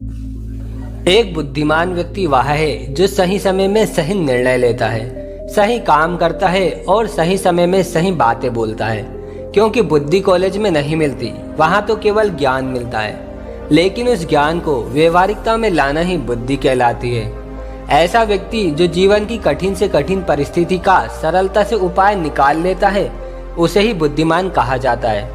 एक बुद्धिमान व्यक्ति वह है जो सही समय में सही निर्णय लेता है, सही काम करता है और सही समय में सही बातें बोलता है। क्योंकि बुद्धि कॉलेज में नहीं मिलती, वहाँ तो केवल ज्ञान मिलता है, लेकिन उस ज्ञान को व्यवहारिकता में लाना ही बुद्धि कहलाती है। ऐसा व्यक्ति जो जीवन की कठिन से कठिन परिस्थिति का सरलता से उपाय निकाल लेता है, उसे ही बुद्धिमान कहा जाता है।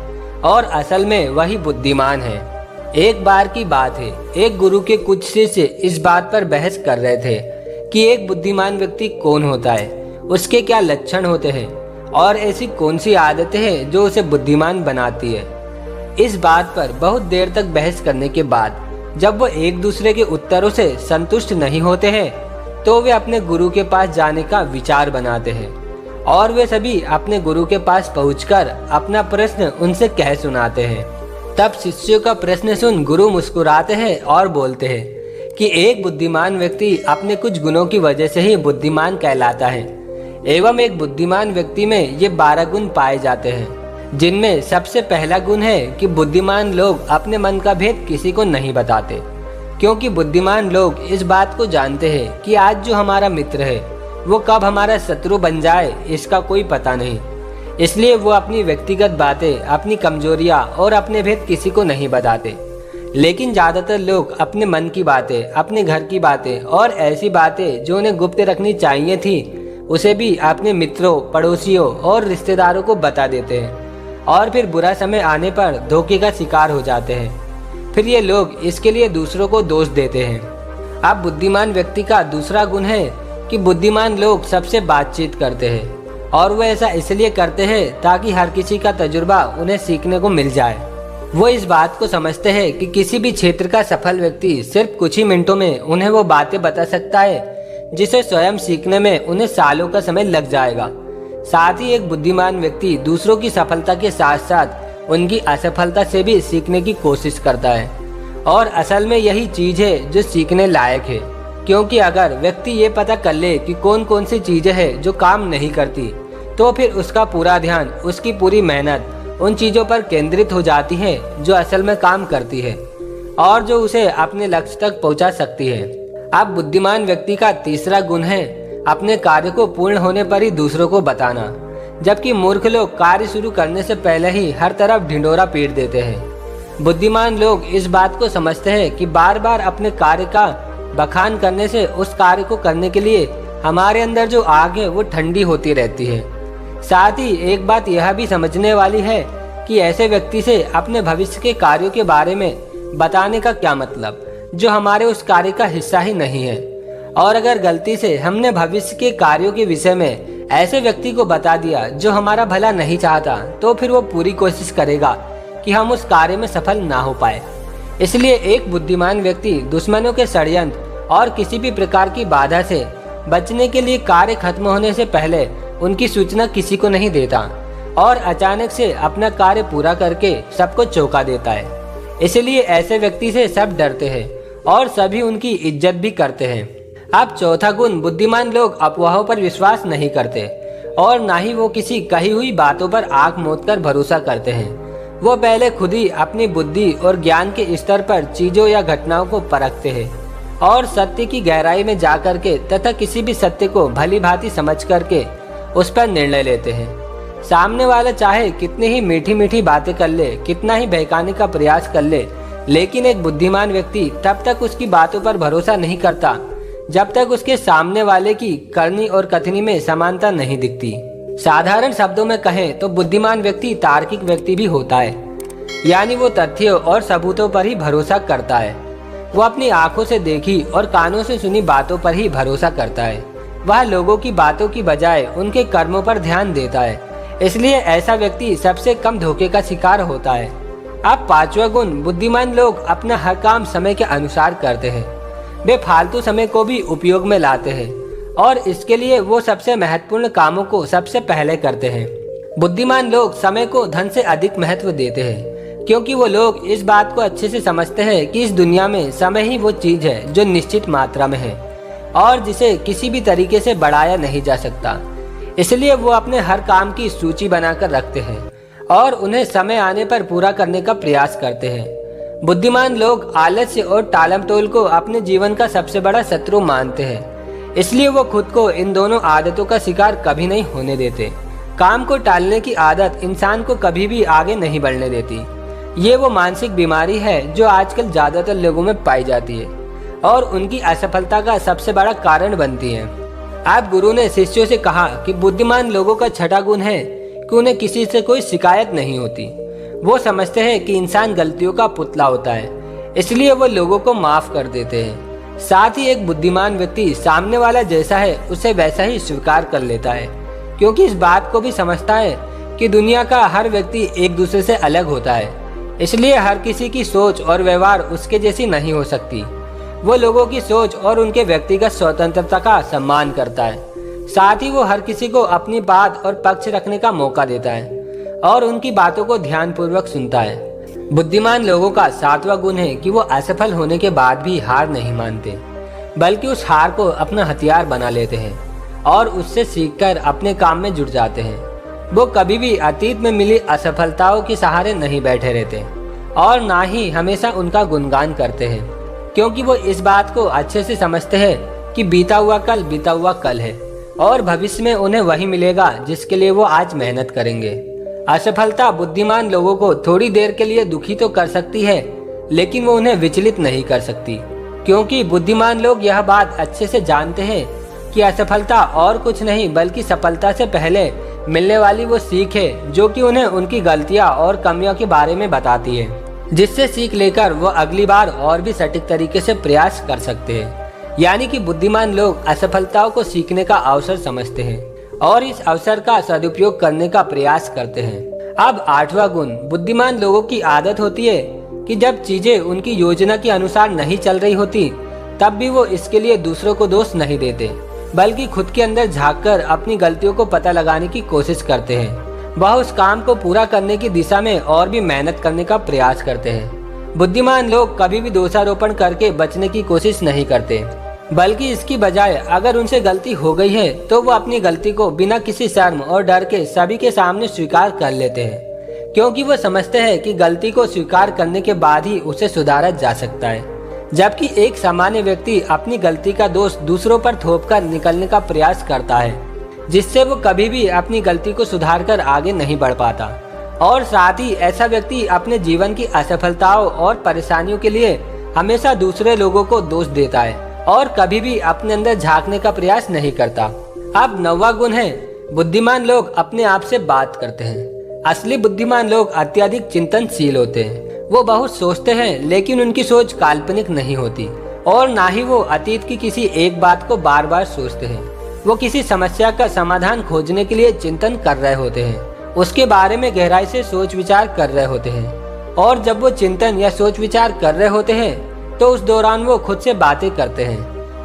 और असल में वही बुद्धिमान है। एक बार की बात है, एक गुरु के कुछ शिष्य इस बात पर बहस कर रहे थे कि एक बुद्धिमान व्यक्ति कौन होता है, उसके क्या लक्षण होते हैं और ऐसी कौन सी आदतें हैं जो उसे बुद्धिमान बनाती है। इस बात पर बहुत देर तक बहस करने के बाद जब वो एक दूसरे के उत्तरों से संतुष्ट नहीं होते हैं, तो वे अपने गुरु के पास जाने का विचार बनाते हैं और वे सभी अपने गुरु के पास पहुंचकर अपना प्रश्न उनसे कह सुनाते हैं। तब शिष्यों का प्रश्न सुन गुरु मुस्कुराते हैं और बोलते हैं कि एक बुद्धिमान व्यक्ति अपने कुछ गुणों की वजह से ही बुद्धिमान कहलाता है। एवं एक बुद्धिमान व्यक्ति में ये 12 गुण पाए जाते हैं, जिनमें सबसे पहला गुण है कि बुद्धिमान लोग अपने मन का भेद किसी को नहीं बताते। क्योंकि बुद्धिमान लोग इस बात को जानते हैं कि आज जो हमारा मित्र है वो कब हमारा शत्रु बन जाए इसका कोई पता नहीं। इसलिए वो अपनी व्यक्तिगत बातें, अपनी कमजोरियां और अपने भेद किसी को नहीं बताते। लेकिन ज़्यादातर लोग अपने मन की बातें, अपने घर की बातें और ऐसी बातें जो उन्हें गुप्त रखनी चाहिए थी, उसे भी अपने मित्रों, पड़ोसियों और रिश्तेदारों को बता देते हैं और फिर बुरा समय आने पर धोखे का शिकार हो जाते हैं। फिर ये लोग इसके लिए दूसरों को दोष देते हैं। अब बुद्धिमान व्यक्ति का दूसरा गुण है कि बुद्धिमान लोग सबसे बातचीत करते हैं और वो ऐसा इसलिए करते हैं ताकि हर किसी का तजुर्बा उन्हें सीखने को मिल जाए। वो इस बात को समझते हैं कि किसी भी क्षेत्र का सफल व्यक्ति सिर्फ कुछ ही मिनटों में उन्हें वो बातें बता सकता है जिसे स्वयं सीखने में उन्हें सालों का समय लग जाएगा। साथ ही एक बुद्धिमान व्यक्ति दूसरों की सफलता के साथ साथ उनकी असफलता से भी सीखने की कोशिश करता है। और असल में यही चीज है जो सीखने लायक है। क्योंकि अगर व्यक्ति ये पता कर ले कि कौन कौन सी चीजें हैं जो काम नहीं करती, तो फिर उसका पूरा ध्यान, उसकी पूरी मेहनत उन चीजों पर केंद्रित हो जाती है जो असल में काम करती है और जो उसे अपने लक्ष्य तक पहुंचा सकती है। अब बुद्धिमान व्यक्ति का तीसरा गुण है अपने कार्य को पूर्ण होने पर ही दूसरों को बताना। जबकि मूर्ख लोग कार्य शुरू करने से पहले ही हर तरफ ढिंढोरा पीट देते हैं। बुद्धिमान लोग इस बात को समझते हैं कि बार बार अपने कार्य का बखान करने से उस कार्य को करने के लिए हमारे अंदर जो आग है वो ठंडी होती रहती है। साथ ही एक बात यह भी समझने वाली है कि ऐसे व्यक्ति से अपने भविष्य के कार्यों के बारे में बताने का क्या मतलब, जो हमारे उस कार्य का हिस्सा ही नहीं है। और अगर गलती से हमने भविष्य के कार्यों के विषय में ऐसे व्यक्ति को बता दिया जो हमारा भला नहीं चाहता, तो फिर वो पूरी कोशिश करेगा कि हम उस कार्य में सफल ना हो पाए। इसलिए एक बुद्धिमान व्यक्ति दुश्मनों के षड्यंत्र और किसी भी प्रकार की बाधा से बचने के लिए कार्य खत्म होने से पहले उनकी सूचना किसी को नहीं देता और अचानक से अपना कार्य पूरा करके सबको चौंका देता है। इसलिए ऐसे व्यक्ति से सब डरते हैं और सभी उनकी इज्जत भी करते हैं। अब चौथा गुण, बुद्धिमान लोग अफवाहों पर विश्वास नहीं करते और ना ही वो किसी कही हुई बातों पर आंख मूंद कर भरोसा करते हैं। वो पहले खुद ही अपनी बुद्धि और ज्ञान के स्तर पर चीजों या घटनाओं को परखते हैं और सत्य की गहराई में जा करके तथा किसी भी सत्य को भली भांति समझ करके उस पर निर्णय लेते हैं। सामने वाला चाहे कितनी ही मीठी मीठी बातें कर ले, कितना ही बहकाने का प्रयास कर ले, लेकिन एक बुद्धिमान व्यक्ति तब तक उसकी बातों पर भरोसा नहीं करता जब तक उसके सामने वाले की करनी और कथनी में समानता नहीं दिखती। साधारण शब्दों में कहें तो बुद्धिमान व्यक्ति तार्किक व्यक्ति भी होता है, यानी वो तथ्यों और सबूतों पर ही भरोसा करता है। वो अपनी आंखों से देखी और कानों से सुनी बातों पर ही भरोसा करता है। वह लोगों की बातों की बजाय उनके कर्मों पर ध्यान देता है। इसलिए ऐसा व्यक्ति सबसे कम धोखे का शिकार होता है। अब पांचवा गुण, बुद्धिमान लोग अपना हर काम समय के अनुसार करते हैं। वे फालतू समय को भी उपयोग में लाते हैं और इसके लिए वो सबसे महत्वपूर्ण कामों को सबसे पहले करते हैं। बुद्धिमान लोग समय को धन से अधिक महत्व देते हैं, क्योंकि वो लोग इस बात को अच्छे से समझते हैं कि इस दुनिया में समय ही वो चीज है जो निश्चित मात्रा में है और जिसे किसी भी तरीके से बढ़ाया नहीं जा सकता। इसलिए वो अपने हर काम की सूची बनाकर रखते हैं और उन्हें समय आने पर पूरा करने का प्रयास करते हैं। बुद्धिमान लोग आलस्य और टालमटोल को अपने जीवन का सबसे बड़ा शत्रु मानते हैं, इसलिए वो खुद को इन दोनों आदतों का शिकार कभी नहीं होने देते। काम को टालने की आदत इंसान को कभी भी आगे नहीं बढ़ने देती। ये वो मानसिक बीमारी है जो आजकल ज्यादातर लोगों में पाई जाती है और उनकी असफलता का सबसे बड़ा कारण बनती है। आप गुरु ने शिष्यों से कहा कि बुद्धिमान लोगों का छठा गुण है कि उन्हें किसी से कोई शिकायत नहीं होती। वो समझते हैं कि इंसान गलतियों का पुतला होता है, इसलिए वो लोगों को माफ कर देते हैं। साथ ही एक बुद्धिमान व्यक्ति सामने वाला जैसा है उसे वैसा ही स्वीकार कर लेता है, क्योंकि इस बात को भी समझता है कि दुनिया का हर व्यक्ति एक दूसरे से अलग होता है, इसलिए हर किसी की सोच और व्यवहार उसके जैसी नहीं हो सकती। वो लोगों की सोच और उनके व्यक्तिगत स्वतंत्रता का सम्मान करता है। साथ ही वो हर किसी को अपनी बात और पक्ष रखने का मौका देता है और उनकी बातों को ध्यानपूर्वक सुनता है। बुद्धिमान लोगों का सातवां गुण है कि वो असफल होने के बाद भी हार नहीं मानते, बल्कि उस हार को अपना हथियार बना लेते हैं और उससे सीखकर अपने काम में जुट जाते हैं। वो कभी भी अतीत में मिली असफलताओं के सहारे नहीं बैठे रहते और ना ही हमेशा उनका गुणगान करते हैं, क्योंकि वो इस बात को अच्छे से समझते हैं कि बीता हुआ कल है और भविष्य में उन्हें वही मिलेगा जिसके लिए वो आज मेहनत करेंगे। असफलता बुद्धिमान लोगों को थोड़ी देर के लिए दुखी तो कर सकती है, लेकिन वो उन्हें विचलित नहीं कर सकती, क्योंकि बुद्धिमान लोग यह बात अच्छे से जानते हैं कि असफलता और कुछ नहीं बल्कि सफलता से पहले मिलने वाली वो सीख है जो कि उन्हें उनकी गलतियां और कमियों के बारे में बताती है, जिससे सीख लेकर वो अगली बार और भी सटीक तरीके से प्रयास कर सकते हैं। यानी कि बुद्धिमान लोग असफलताओं को सीखने का अवसर समझते हैं और इस अवसर का सदुपयोग करने का प्रयास करते हैं। अब आठवां गुण, बुद्धिमान लोगों की आदत होती है कि जब चीजें उनकी योजना के अनुसार नहीं चल रही होती तब भी वो इसके लिए दूसरों को दोष नहीं देते, बल्कि खुद के अंदर झांककर अपनी गलतियों को पता लगाने की कोशिश करते हैं। वह उस काम को पूरा करने की दिशा में और भी मेहनत करने का प्रयास करते हैं। बुद्धिमान लोग कभी भी दोषारोपण करके बचने की कोशिश नहीं करते, बल्कि इसकी बजाय अगर उनसे गलती हो गई है तो वो अपनी गलती को बिना किसी शर्म और डर के सभी के सामने स्वीकार कर लेते हैं, क्योंकि वो समझते हैं कि गलती को स्वीकार करने के बाद ही उसे सुधारा जा सकता है। जबकि एक सामान्य व्यक्ति अपनी गलती का दोष दूसरों पर थोपकर निकलने का प्रयास करता है, जिससे वो कभी भी अपनी गलती को सुधार कर आगे नहीं बढ़ पाता। और साथ ही ऐसा व्यक्ति अपने जीवन की असफलताओं और परेशानियों के लिए हमेशा दूसरे लोगों को दोष देता है और कभी भी अपने अंदर झांकने का प्रयास नहीं करता। अब नौवां गुण है, बुद्धिमान लोग अपने आप से बात करते हैं। असली बुद्धिमान लोग अत्यधिक चिंतनशील होते हैं। वो बहुत सोचते हैं, लेकिन उनकी सोच काल्पनिक नहीं होती और ना ही वो अतीत की किसी एक बात को बार बार सोचते हैं। वो किसी समस्या का समाधान खोजने के लिए चिंतन कर रहे होते हैं, उसके बारे में गहराई से सोच विचार कर रहे होते हैं। और जब वो चिंतन या सोच विचार कर रहे होते हैं तो उस दौरान वो खुद से बातें करते हैं,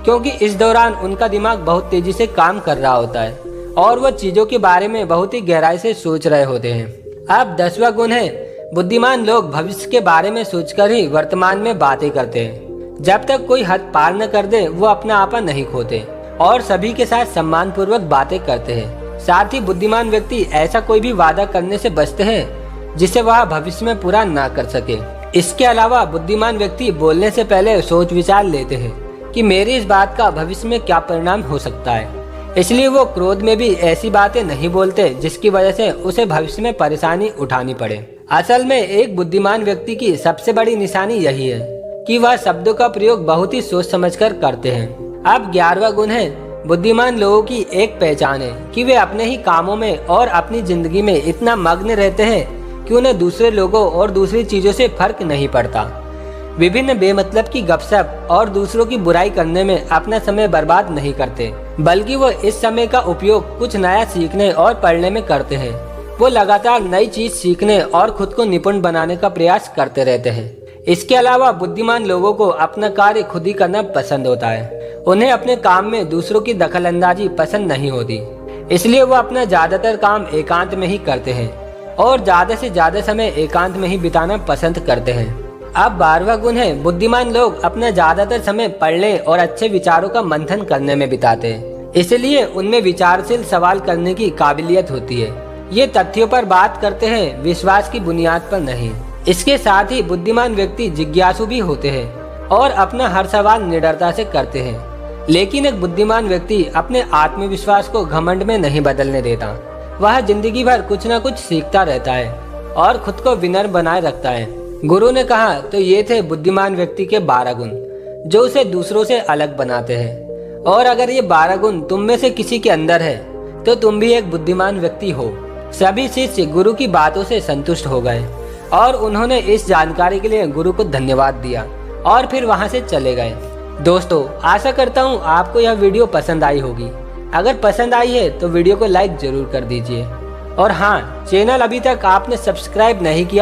क्योंकि इस दौरान उनका दिमाग बहुत तेजी से काम कर रहा होता है और वो चीजों के बारे में बहुत ही गहराई से सोच रहे होते हैं। अब 10वां गुण है, बुद्धिमान लोग भविष्य के बारे में सोचकर ही वर्तमान में बातें करते हैं। जब तक कोई हद पार न कर दे वो अपना आपा नहीं खोते और सभी के साथ सम्मान पूर्वक बातें करते हैं। साथ ही बुद्धिमान व्यक्ति ऐसा कोई भी वादा करने से बचते हैं जिसे वह भविष्य में पूरा ना कर सके। इसके अलावा बुद्धिमान व्यक्ति बोलने से पहले सोच विचार लेते हैं कि मेरी इस बात का भविष्य में क्या परिणाम हो सकता है, इसलिए वो क्रोध में भी ऐसी बातें नहीं बोलते जिसकी वजह से उसे भविष्य में परेशानी उठानी पड़े। असल में एक बुद्धिमान व्यक्ति की सबसे बड़ी निशानी यही है कि वह शब्दों का प्रयोग बहुत ही सोच समझकर करते हैं। अब 11वां गुण है, बुद्धिमान लोगों की एक पहचान है कि वे अपने ही कामों में और अपनी जिंदगी में इतना मग्न रहते हैं कि उन्हें दूसरे लोगों और दूसरी चीजों से फर्क नहीं पड़ता। विभिन्न बेमतलब की गपशप और दूसरों की बुराई करने में अपना समय बर्बाद नहीं करते, बल्कि वो इस समय का उपयोग कुछ नया सीखने और पढ़ने में करते हैं। वो लगातार नई चीज सीखने और खुद को निपुण बनाने का प्रयास करते रहते हैं। इसके अलावा बुद्धिमान लोगों को अपना कार्य खुद ही करना पसंद होता है। उन्हें अपने काम में दूसरों की दखलंदाजी पसंद नहीं होती, इसलिए वो अपना ज्यादातर काम एकांत में ही करते हैं और ज्यादा से ज्यादा समय एकांत में ही बिताना पसंद करते हैं। अब 12वां गुण है, बुद्धिमान लोग अपना ज्यादातर समय पढ़ने और अच्छे विचारों का मंथन करने में बिताते हैं, इसलिए उनमें विचारशील सवाल करने की काबिलियत होती है। ये तथ्यों पर बात करते हैं, विश्वास की बुनियाद पर नहीं। इसके साथ ही बुद्धिमान व्यक्ति जिज्ञासु भी होते हैं और अपना हर सवाल निडरता से करते हैं। लेकिन एक बुद्धिमान व्यक्ति अपने आत्मविश्वास को घमंड में नहीं बदलने देता। वह जिंदगी भर कुछ न कुछ सीखता रहता है और खुद को विनम्र बनाए रखता है। गुरु ने कहा तो ये थे बुद्धिमान व्यक्ति के 12 गुण जो उसे दूसरों से अलग बनाते हैं। और अगर ये 12 गुण तुम में से किसी के अंदर है तो तुम भी एक बुद्धिमान व्यक्ति हो। सभी शिष्य गुरु की बातों से संतुष्ट हो गए और उन्होंने इस जानकारी के लिए गुरु को धन्यवाद दिया और फिर वहां से चले गए। दोस्तों, आशा करता हूँ आपको यह वीडियो पसंद आई होगी। अगर पसंद आई है तो वीडियो को लाइक जरूर कर दीजिए और हाँ, चैनल अभी तक आपने सब्सक्राइब नहीं किया